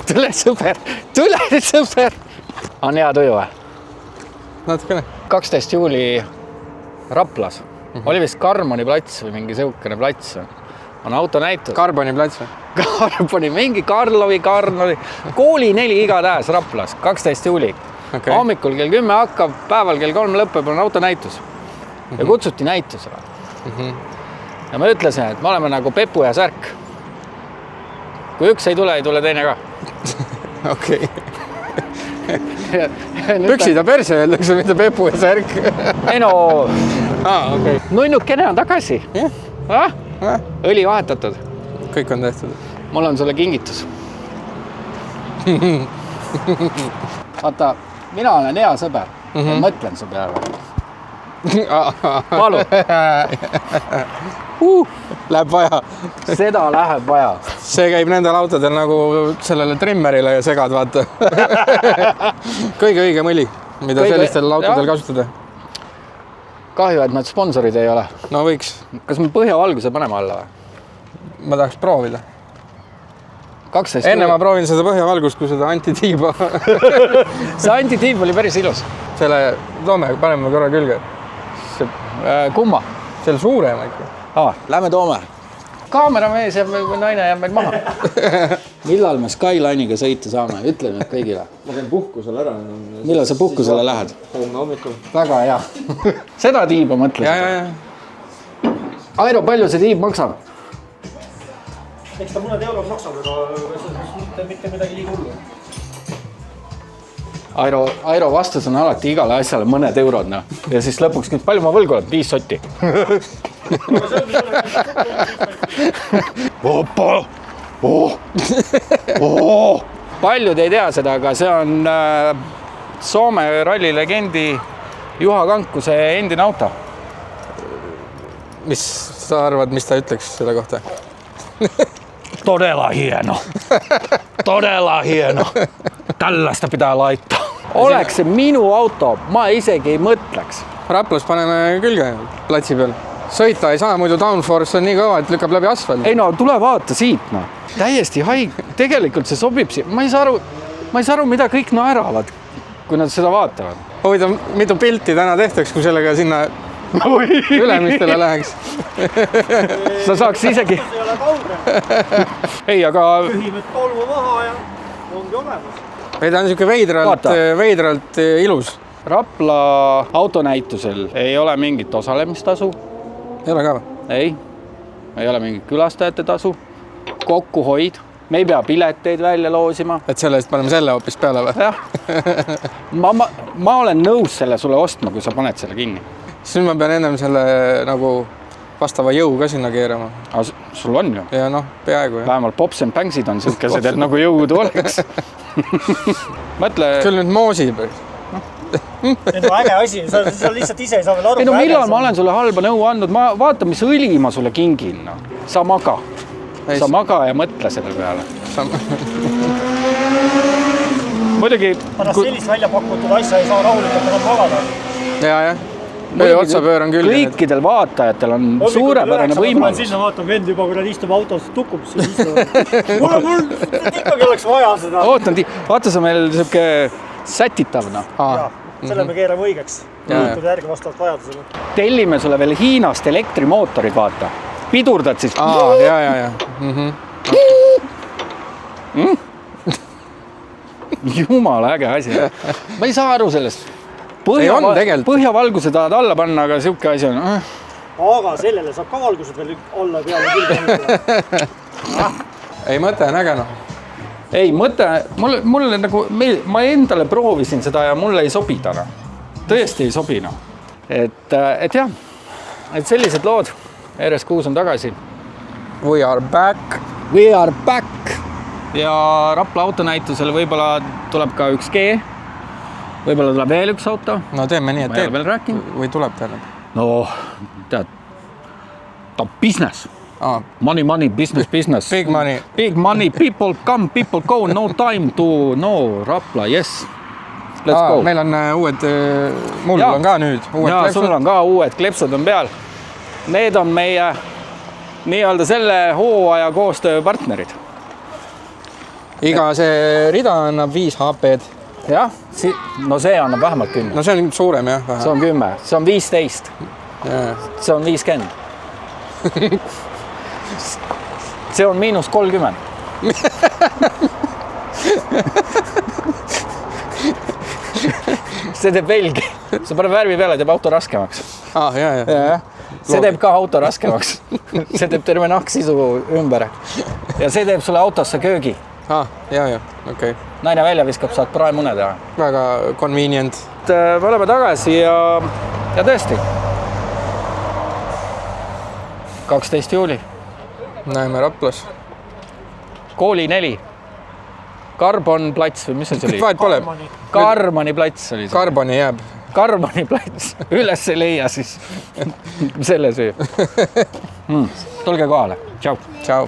Tule sõber. On hea tuju või? Natukene. 12. juuli Raplas. Oli vist Karmoni plats või mingi sõukene plats. On autonäitus. Karboni plats või? Karboni, mingi Karlovi, kooli 4 igatahes Raplas, 12. juuli. Okay. Hommikul kell 10 hakkab, päeval kell 3 lõpeb, on autonäitus. Ja kutsuti näitusele. Ja ma ütlesin, et me oleme nagu Pepu ja Särk. Kui üks ei tule teine ka. Okei. Püksida perse öeldakse, mitte Pepu ja Särk. Ei no, okay. Nunnukene on tagasi. Õli vahetatud. Kõik on tehtud. Mul on sulle kingitus. Vaata, mina olen hea sõber. Ja mõtlen su peale. Palu. Läheb vaja. Seda läheb vaja. See käib nendel autodel nagu sellele trimmerile ja segad, vaata. Kõige õigem õli, mida sellistel autodel kasutada. Kahju, et nad sponsorid ei ole. No võiks. Kas me põhjavalguse paneme alla või? Ma tahaks proovida. 12. Enne ma proovin seda põhjavalgust, kui seda antitiiba. See antitiib oli päris ilus. Selle paneme korra külge. Kumma? Selle suurema ikka. Lähme toome. Kaameramees või naine jääb meil maha. Millal me Skyline'iga sõita saame? Ütle nüüd kõigile. Ma käin puhkusele ära. Millal sa puhkusele lähed? Homme hommikul. Väga hea. Seda tiiba mõtlesid? Ja. Airo, palju see tiib maksab? Eks ta mõned eurod maksab, aga mitte midagi liiga hullu. Airo vastus on alati igale asjale mõned eurod. No. Ja siis lõpuks, palju ma võlgu olen? 5 sotti. Opa! Paljud ei tea seda, aga see on Soome rallilegendi Juha Kankuse endine auto. Mis sa arvad, mis ta ütleks selle kohta? Todella hieno. Tällaista pitää laittaa. Oleks see minu auto, ma isegi ei mõtleks. Raplas paneme külge platsi peal. Sõita ei saa, muidu downforce on nii kõva, et lükkab läbi asfaldi. Ei no, tule vaata siit. No. Täiesti haig. Tegelikult see sobib siit. Ma ei saa aru, mida kõik naeravad, kui nad seda vaatavad. Huvitav, mitu pilti täna tehtaks, kui sellega sinna ülemistele läheks. Sa saaks isegi... See ei ole kaugel. Ei, aga... Ühimed tolmu maha ja ongi olemas. Ei, ta on niisugune veidralt ilus. Rapla autonäitusel ei ole mingit osalemistasu. Ei ole ka või? Ei ole mingit külastajate tasu. Kokkuhoid. Me ei pea pileteid välja loosima. Et selle eest paneme selle hoopis peale või? Jah. Ma olen nõus selle sulle ostma, kui sa paned selle kinni. Siis ma pean ennem selle nagu vastava jõu ka sinna keerama. Sul on ju? Ja noh, peaaegu. Vähemalt Pops and Banksid on sellised, et nagu jõudu oleks. Mõtle... Küll nüüd moosib. Need on äge asi, sa lihtsalt ise ei saa veel aru. Ei no millal ma olen sulle halba nõu andnud, vaata, mis õli ma sulle kingin. No. Sa maga ja mõtle selle peale. Muidugi... Pärast sellist välja pakutud asja ei saa rahulikult enam magada. Ja. Otsa pööran küll. Kõikidel vaatajatel on suurepärane võimalus. Sinna vaatan, vend juba kui nad istub autos, tukub siis istuvad. Mul ikkagi oleks vaja seda. Vaata sa meil siuke sätitav. No. Selle me keerame õigeks. Liikuda järgi vastavalt vajadusele. Tellime sulle veel Hiinast elektrimootorid, vaata. Pidurdad siis. Ja. Jumala äge asi. Ma ei saa aru sellest. Põhjavalguse tahad alla panna, aga siuke asi on. Aga sellele saab ka valgused veel olla peale külge. Ei, mõte on äge, noh. Ei, mõte, mulle nagu, ma endale proovisin seda ja mulle ei sobi täna. Tõesti ei sobi, no. Et jah, et sellised lood. RS6 on tagasi. We are back. Ja Rapla autonäitusel võib-olla tuleb ka üks G. Võib-olla tuleb veel üks auto. No teeme nii, et või tuleb teile? No, tead, ta on business. Money, business. Big money, people come, people go, no time to, Rapla, yes. Let's go. Meil on uued, mul on ka nüüd uued kleepsud. Sul on ka uued kleepsud on peal. Need on meie nii-öelda selle hooaja koostööpartnerid. iga see rida annab 5 HP-d. jah, no see annab vähemalt 10. No see on suurem jah. See on 10, see on 15. See on 50. See on -30. See teeb veelgi. See paneb värvi peale, teeb auto raskemaks. Ja. See teeb ka auto raskemaks. See teeb terve nahksisu ümber. Ja see teeb sulle autosse köögi. Ja, okei. Naine välja viskab, saad praemune teha. Väga convenient. Me oleme tagasi ja tõesti. 12 juuli. Näeme Raplas. Kooli 4. Karbon plats või mis see oli? Vahet pole. Karmani plats oli see. Karboni jääb. Karboni plats. Üles ei leia siis. Selle süü. Tulge kohale. Tšau. Tšau.